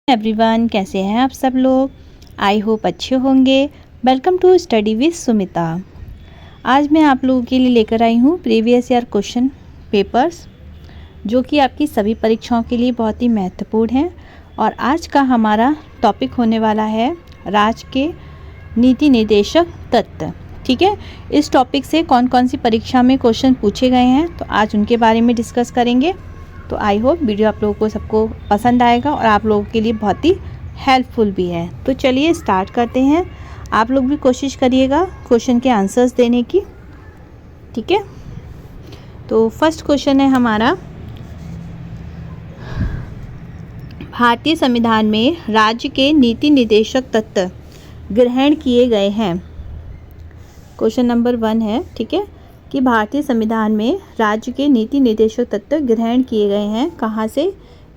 Everyone, कैसे हैं आप सब लोग। आई होप अच्छे होंगे। Welcome to study with Sumita. आज मैं आप लोगों के लिए लेकर आई हूँ प्रीवियस ईयर क्वेश्चन पेपर्स, जो कि आपकी सभी परीक्षाओं के लिए बहुत ही महत्वपूर्ण हैं। और आज का हमारा टॉपिक होने वाला है राज्य के नीति निर्देशक तत्व। ठीक है, इस टॉपिक से कौन कौन सी परीक्षा में क्वेश्चन पूछे गए हैं, तो आज उनके बारे में डिस्कस करेंगे। तो आई होप वीडियो आप लोगों को सबको पसंद आएगा और आप लोगों के लिए बहुत ही हेल्पफुल भी है। तो चलिए स्टार्ट करते हैं। आप लोग भी कोशिश करिएगा क्वेश्चन के आंसर्स देने की। ठीक है, तो फर्स्ट क्वेश्चन है हमारा, भारतीय संविधान में राज्य के नीति निर्देशक तत्व ग्रहण किए गए हैं। क्वेश्चन नंबर 1 है, ठीक है, कि भारतीय संविधान में राज्य के नीति निर्देशक तत्व ग्रहण किए गए हैं। कहाँ से?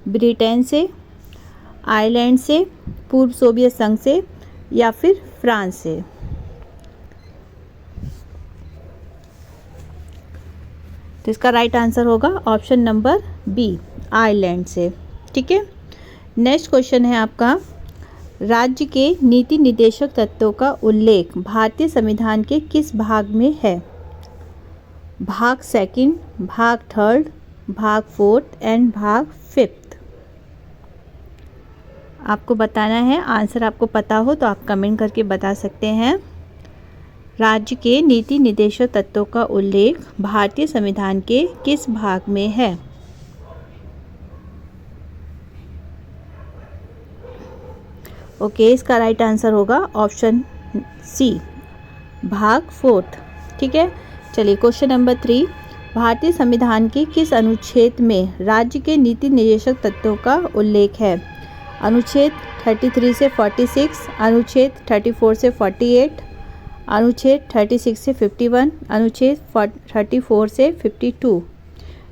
ब्रिटेन से, आयरलैंड से, पूर्व सोवियत संघ से या फिर फ्रांस से। तो इसका राइट आंसर होगा ऑप्शन नंबर बी, आयरलैंड से। ठीक है, नेक्स्ट क्वेश्चन है आपका, राज्य के नीति निर्देशक तत्वों का उल्लेख भारतीय संविधान के किस भाग में है? भाग 2, भाग 3, भाग 4 एंड भाग 5। आपको बताना है। आंसर आपको पता हो तो आप कमेंट करके बता सकते हैं। राज्य के नीति निर्देशक तत्वों का उल्लेख भारतीय संविधान के किस भाग में है? ओके, इसका राइट आंसर होगा ऑप्शन सी, भाग 4। ठीक है, चलिए क्वेश्चन नंबर 3, भारतीय संविधान के किस अनुच्छेद में राज्य के नीति निर्देशक तत्वों का उल्लेख है? अनुच्छेद 33 से 46, अनुच्छेद 34 से 48, अनुच्छेद 36 से 51, अनुच्छेद 34 से 52।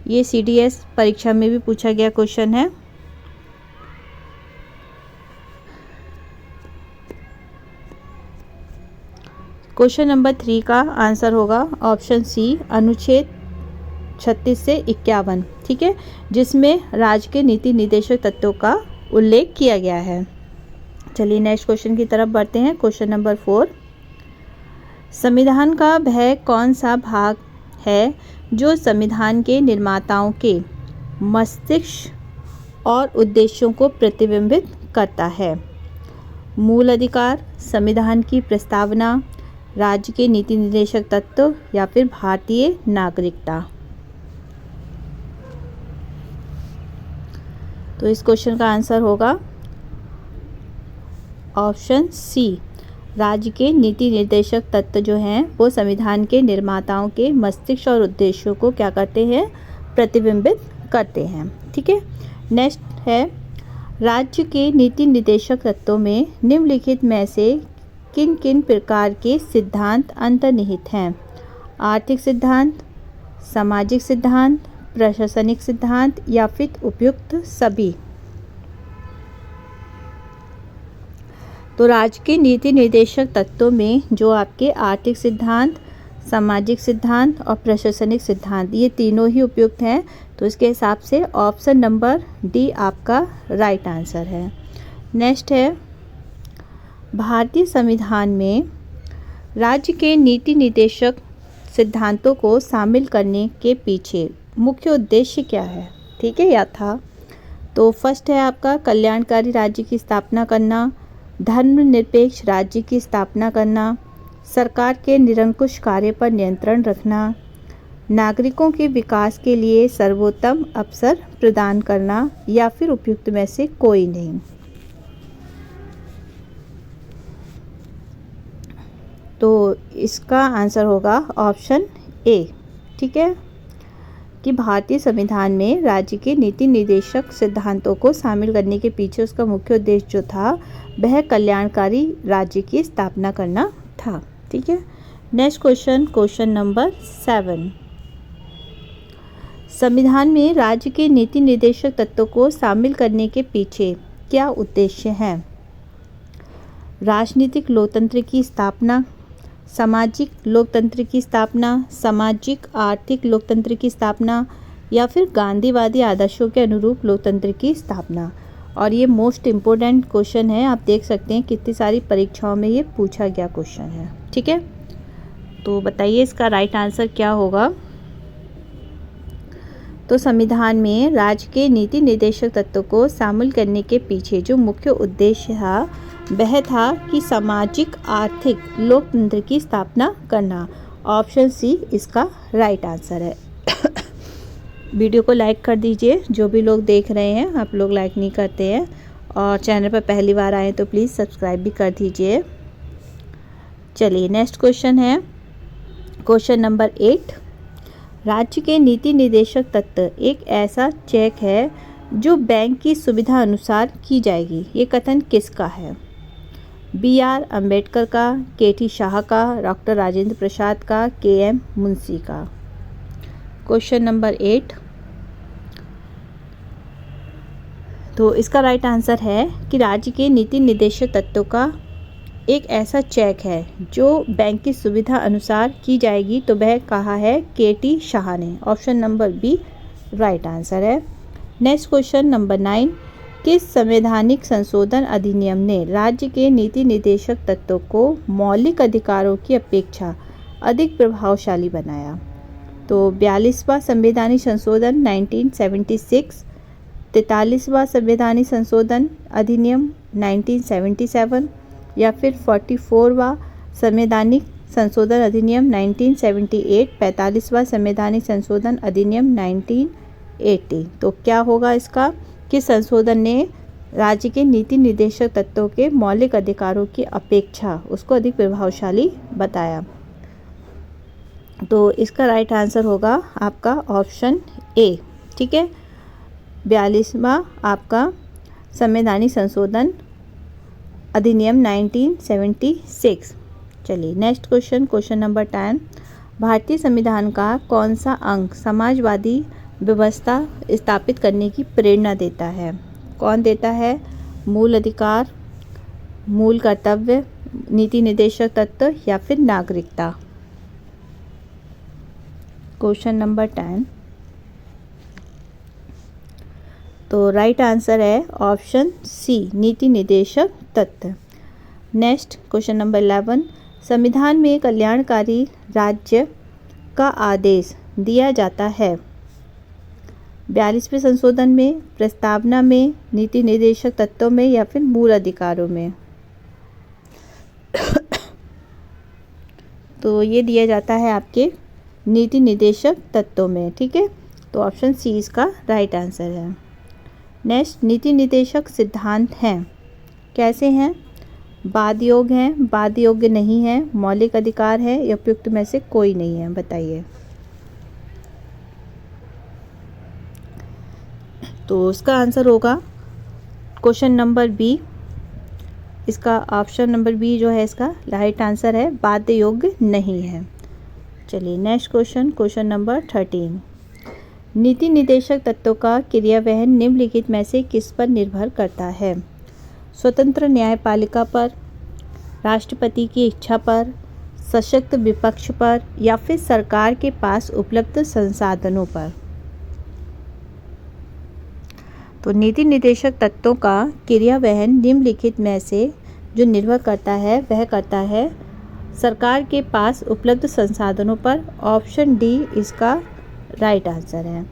ये CDS परीक्षा में भी पूछा गया क्वेश्चन है। क्वेश्चन नंबर 3 का आंसर होगा ऑप्शन सी, अनुच्छेद 36 से 51। ठीक है, जिसमें राज्य के नीति निर्देशक तत्वों का उल्लेख किया गया है। चलिए नेक्स्ट क्वेश्चन की तरफ बढ़ते हैं। क्वेश्चन नंबर 4, संविधान का वह कौन सा भाग है जो संविधान के निर्माताओं के मस्तिष्क और उद्देश्यों को प्रतिबिंबित करता है? मूल अधिकार, संविधान की प्रस्तावना, राज्य के नीति निर्देशक तत्व या फिर भारतीय नागरिकता। तो इस क्वेश्चन का आंसर होगा ऑप्शन सी, राज्य के नीति निर्देशक तत्व जो हैं वो संविधान के निर्माताओं के मस्तिष्क और उद्देश्यों को क्या करते हैं? प्रतिबिंबित करते हैं। ठीक है, नेक्स्ट है, राज्य के नीति निर्देशक तत्वों में निम्नलिखित में से किन किन प्रकार के सिद्धांत अंतर्निहित हैं? आर्थिक सिद्धांत, सामाजिक सिद्धांत, प्रशासनिक सिद्धांत या फिर उपयुक्त सभी। तो राज्य के नीति निर्देशक तत्वों में जो आपके आर्थिक सिद्धांत, सामाजिक सिद्धांत और प्रशासनिक सिद्धांत, ये तीनों ही उपयुक्त हैं। तो इसके हिसाब से ऑप्शन नंबर डी आपका राइट आंसर है। नेक्स्ट है, भारतीय संविधान में राज्य के नीति निर्देशक सिद्धांतों को शामिल करने के पीछे मुख्य उद्देश्य क्या है? ठीक है, या था। तो फर्स्ट है आपका कल्याणकारी राज्य की स्थापना करना, धर्मनिरपेक्ष राज्य की स्थापना करना, सरकार के निरंकुश कार्य पर नियंत्रण रखना, नागरिकों के विकास के लिए सर्वोत्तम अवसर प्रदान करना या फिर उपयुक्त में से कोई नहीं। तो इसका आंसर होगा ऑप्शन ए। ठीक है, कि भारतीय संविधान में राज्य के नीति निर्देशक सिद्धांतों को शामिल करने के पीछे उसका मुख्य उद्देश्य जो था वह कल्याणकारी राज्य की स्थापना करना था। ठीक है, नेक्स्ट क्वेश्चन, क्वेश्चन नंबर 7, संविधान में राज्य के नीति निर्देशक तत्वों को शामिल करने के पीछे क्या उद्देश्य है? राजनीतिक लोकतंत्र की स्थापना, सामाजिक लोकतंत्र की स्थापना, सामाजिक आर्थिक लोकतंत्र की स्थापना या फिर गांधीवादी आदर्शों के अनुरूप लोकतंत्र की स्थापना। और ये मोस्ट इम्पोर्टेंट क्वेश्चन है, आप देख सकते हैं कितनी सारी परीक्षाओं में ये पूछा गया क्वेश्चन है। ठीक है, तो बताइए इसका राइट आंसर क्या होगा। तो संविधान में राज्य के नीति निर्देशक तत्वों को शामिल करने के पीछे जो मुख्य उद्देश्य था वह था कि सामाजिक आर्थिक लोकतंत्र की स्थापना करना। ऑप्शन सी इसका राइट आंसर है। वीडियो को लाइक कर दीजिए, जो भी लोग देख रहे हैं, आप लोग लाइक नहीं करते हैं, और चैनल पर पहली बार आए तो प्लीज़ सब्सक्राइब भी कर दीजिए। चलिए नेक्स्ट क्वेश्चन है, क्वेश्चन नंबर 8। राज्य के नीति निर्देशक तत्व एक ऐसा चेक है जो बैंक की सुविधा अनुसार की जाएगी। ये कथन किसका है? BR अम्बेडकर का, KT शाह का, डॉक्टर राजेंद्र प्रसाद का, KM मुंशी का। क्वेश्चन नंबर 8, तो इसका राइट आंसर है कि राज्य के नीति निर्देशक तत्वों का एक ऐसा चेक है जो बैंक की सुविधा अनुसार की जाएगी, तो वह कहा है KT शाह ने। Option number B right answer है। नेक्स्ट क्वेश्चन नंबर 9, किस संवैधानिक संशोधन अधिनियम ने राज्य के नीति निर्देशक तत्वों को मौलिक अधिकारों की अपेक्षा अधिक प्रभावशाली बनाया? तो 42वां संवैधानिक संशोधन 1976, 43वां संवैधानिक संशोधन अधिनियम 1977, या फिर 44वां संवैधानिक संशोधन अधिनियम 1978, 45वां संवैधानिक संशोधन अधिनियम 1980। तो क्या होगा इसका? कि संशोधन ने राज्य के नीति निर्देशक तत्वों के मौलिक अधिकारों की अपेक्षा उसको अधिक प्रभावशाली बताया। तो इसका राइट आंसर होगा आपका ऑप्शन ए। ठीक है, 42वां आपका संवैधानिक संशोधन अधिनियम 1976। चलिए नेक्स्ट क्वेश्चन, क्वेश्चन नंबर 10। भारतीय संविधान का कौन सा अंग समाजवादी व्यवस्था स्थापित करने की प्रेरणा देता है? कौन देता है? मूल अधिकार, मूल कर्तव्य, नीति निर्देशक तत्व, या फिर नागरिकता। क्वेश्चन नंबर 10, तो राइट आंसर है ऑप्शन सी नीति निर्देशक तत्व। नेक्स्ट क्वेश्चन नंबर 11, संविधान में कल्याणकारी राज्य का आदेश दिया जाता है 42वें संशोधन में, प्रस्तावना में, नीति निर्देशक तत्वों में, या फिर मूल अधिकारों में? तो ये दिया जाता है आपके नीति निर्देशक तत्वों में। ठीक है, तो ऑप्शन सी इसका राइट आंसर है। नेक्स्ट, नीति निर्देशक सिद्धांत हैं, कैसे हैं? वाद योग्य हैं, वाद योग्य नहीं है, मौलिक अधिकार है, या उपयुक्त में से कोई नहीं है? बताइए। तो इसका आंसर होगा क्वेश्चन नंबर बी। इसका ऑप्शन नंबर बी जो है इसका राइट आंसर है, वाद योग्य नहीं है। चलिए नेक्स्ट क्वेश्चन, क्वेश्चन नंबर 13। नीति निर्देशक तत्वों का क्रियान्वयन निम्नलिखित में से किस पर निर्भर करता है? स्वतंत्र न्यायपालिका पर, राष्ट्रपति की इच्छा पर, सशक्त विपक्ष पर, या फिर सरकार के पास उपलब्ध संसाधनों पर? तो नीति निर्देशक तत्वों का क्रियान्वयन निम्नलिखित में से जो निर्भर करता है वह करता है सरकार के पास उपलब्ध संसाधनों पर। ऑप्शन डी इसका राइट आंसर है।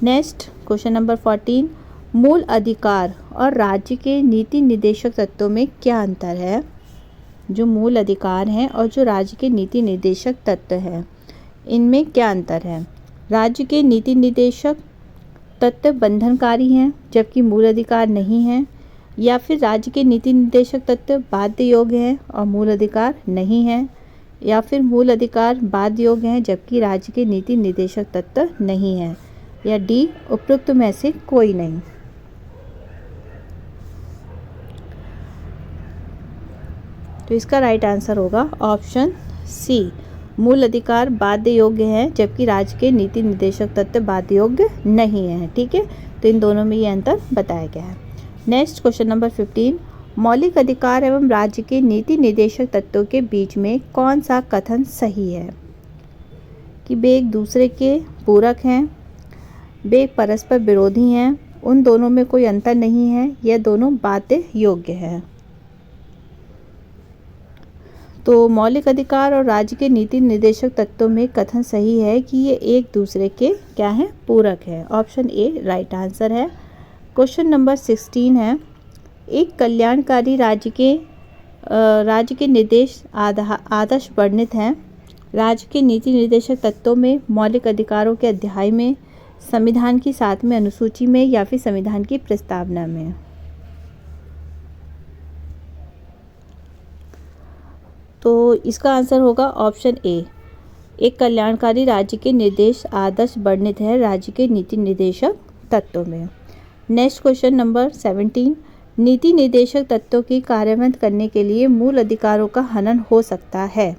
नेक्स्ट क्वेश्चन नंबर 14, मूल अधिकार और राज्य के नीति निर्देशक तत्वों में क्या अंतर है? जो मूल अधिकार हैं और जो राज्य के नीति निर्देशक तत्व हैं, इनमें क्या अंतर है? राज्य के नीति निर्देशक तत्व बंधनकारी हैं जबकि मूल अधिकार नहीं हैं, या फिर राज्य के नीति निर्देशक तत्व बाध्य योग्य हैं और मूल अधिकार नहीं हैं, या फिर मूल अधिकार बाध्य योग्य हैं जबकि राज्य के नीति निर्देशक तत्व नहीं हैं, या डी उपरोक्त में से कोई नहीं? तो इसका राइट आंसर होगा ऑप्शन सी, मूल अधिकार बाध्य योग्य हैं जबकि राज्य के नीति निर्देशक तत्व बाध्य योग्य नहीं है। ठीक है, तो इन दोनों में ये अंतर बताया गया है। नेक्स्ट क्वेश्चन नंबर 15, मौलिक अधिकार एवं राज्य के नीति निर्देशक तत्वों के बीच में कौन सा कथन सही है? कि वे एक दूसरे के पूरक हैं, वे परस्पर विरोधी हैं, उन दोनों में कोई अंतर नहीं है, यह दोनों बाध्य योग्य है। तो मौलिक अधिकार और राज्य के नीति निर्देशक तत्वों में कथन सही है कि ये एक दूसरे के क्या हैं, पूरक है। ऑप्शन ए राइट आंसर है। क्वेश्चन नंबर 16 है, एक कल्याणकारी राज्य के निर्देश आदर्श वर्णित हैं। राज्य के नीति निर्देशक तत्वों में मौलिक अधिकारों के अध्याय में, संविधान की 7वें अनुसूची में या फिर संविधान की प्रस्तावना में। तो इसका आंसर होगा ऑप्शन ए, एक कल्याणकारी राज्य के निर्देश आदर्श वर्णित है राज्य के नीति निर्देशक तत्वों में। नेक्स्ट क्वेश्चन नंबर 17, नीति निर्देशक तत्वों की कार्यान्वयन करने के लिए मूल अधिकारों का हनन हो सकता है।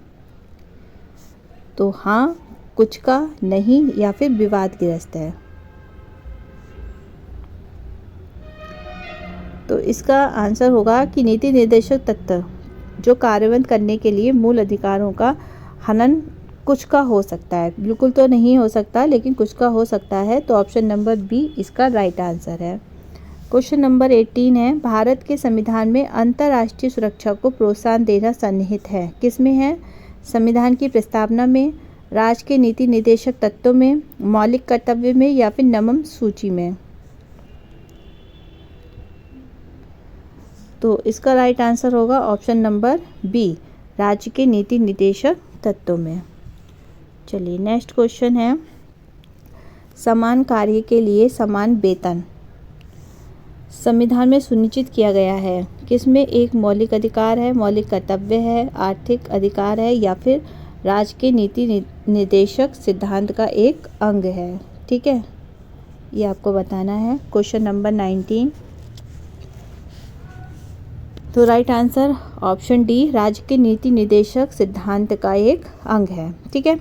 तो हाँ, कुछ का, नहीं या फिर विवादग्रस्त है। तो इसका आंसर होगा कि नीति निर्देशक तत्व जो कार्यान्वयन करने के लिए मूल अधिकारों का हनन कुछ का हो सकता है, बिल्कुल तो नहीं हो सकता लेकिन कुछ का हो सकता है। तो ऑप्शन नंबर बी इसका राइट आंसर है। क्वेश्चन नंबर 18 है, भारत के संविधान में अंतर्राष्ट्रीय सुरक्षा को प्रोत्साहन देना सन्निहित है। किस में है? संविधान की प्रस्तावना में, राज्य के नीति निर्देशक तत्वों में, मौलिक कर्तव्य में या फिर नवम सूची में। तो इसका राइट आंसर होगा ऑप्शन नंबर बी, राज्य के नीति निर्देशक तत्वों में। चलिए नेक्स्ट क्वेश्चन है, समान कार्य के लिए समान वेतन संविधान में सुनिश्चित किया गया है। किसमें? एक मौलिक अधिकार है, मौलिक कर्तव्य है, आर्थिक अधिकार है या फिर राज्य के नीति निर्देशक सिद्धांत का एक अंग है। ठीक है, ये आपको बताना है। क्वेश्चन नंबर 19, तो राइट आंसर ऑप्शन डी, राज्य के नीति निर्देशक सिद्धांत का एक अंग है। ठीक है,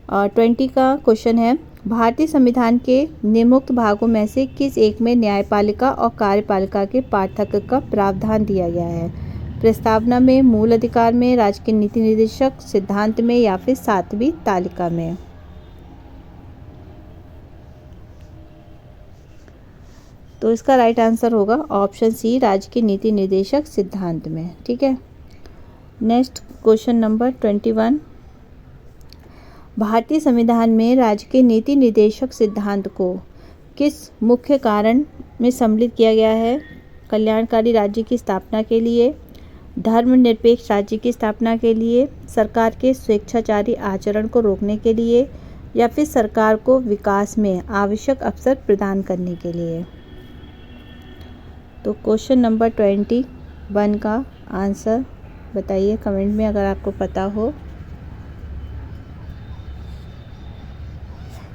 और 20 का क्वेश्चन है, भारतीय संविधान के निम्नोक्त भागों में से किस एक में न्यायपालिका और कार्यपालिका के पार्थक्य का प्रावधान दिया गया है? प्रस्तावना में, मूल अधिकार में, राज्य के नीति निर्देशक सिद्धांत में या फिर 7वीं तालिका में। तो इसका राइट आंसर होगा ऑप्शन सी, राज्य के नीति निर्देशक सिद्धांत में। ठीक है, नेक्स्ट क्वेश्चन नंबर 21, भारतीय संविधान में राज्य के नीति निर्देशक सिद्धांत को किस मुख्य कारण में सम्मिलित किया गया है? कल्याणकारी राज्य की स्थापना के लिए, धर्मनिरपेक्ष राज्य की स्थापना के लिए, सरकार के स्वेच्छाचारी आचरण को रोकने के लिए या फिर सरकार को विकास में आवश्यक अवसर प्रदान करने के लिए। तो क्वेश्चन नंबर 21 का आंसर बताइए कमेंट में अगर आपको पता हो।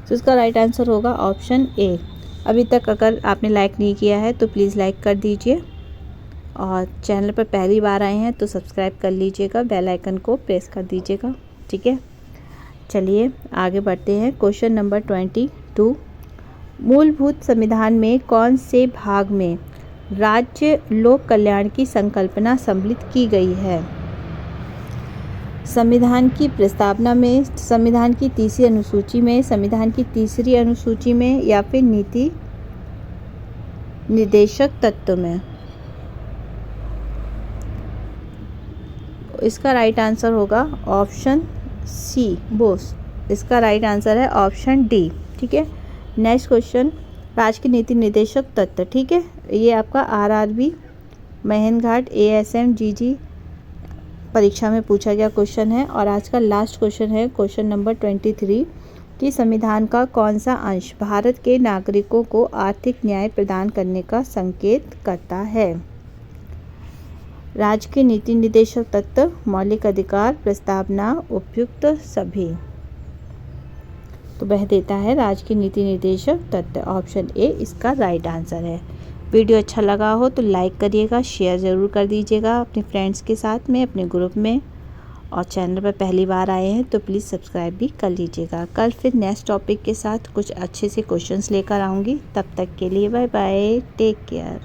तो इसका राइट आंसर होगा ऑप्शन ए। अभी तक अगर आपने लाइक नहीं किया है तो प्लीज़ लाइक कर दीजिए, और चैनल पर पहली बार आए हैं तो सब्सक्राइब कर लीजिएगा, बेल आइकन को प्रेस कर दीजिएगा। ठीक है, चलिए आगे बढ़ते हैं। क्वेश्चन नंबर 22, मूलभूत संविधान में कौन से भाग में राज्य लोक कल्याण की संकल्पना सम्मिलित की गई है? संविधान की प्रस्तावना में, संविधान की 3री अनुसूची में, संविधान की 3री अनुसूची में या फिर नीति निर्देशक तत्व में। इसका राइट आंसर होगा ऑप्शन सी, बोस। इसका राइट आंसर है ऑप्शन डी। ठीक है, नेक्स्ट क्वेश्चन, राज्य के नीति निर्देशक तत्व। ठीक है, ये आपका आरआरबी, महेंद्र घाट, एएसएम, जीजी परीक्षा में पूछा गया क्वेश्चन है। और आज का लास्ट क्वेश्चन है क्वेश्चन नंबर 23, कि संविधान का कौन सा अंश भारत के नागरिकों को आर्थिक न्याय प्रदान करने का संकेत करता है? राज्य के नीति निर्देशक तत्व, मौलिक अधिकार, प्रस्तावना, उपयुक्त सभी। तो वह देता है राज्य के नीति निर्देशक तत्व। ऑप्शन ए इसका राइट आंसर है। वीडियो अच्छा लगा हो तो लाइक करिएगा, शेयर ज़रूर कर दीजिएगा अपने फ्रेंड्स के साथ में, अपने ग्रुप में, और चैनल पर पहली बार आए हैं तो प्लीज़ सब्सक्राइब भी कर लीजिएगा। कल फिर नेक्स्ट टॉपिक के साथ कुछ अच्छे से क्वेश्चंस लेकर आऊँगी। तब तक के लिए बाय बाय, टेक केयर।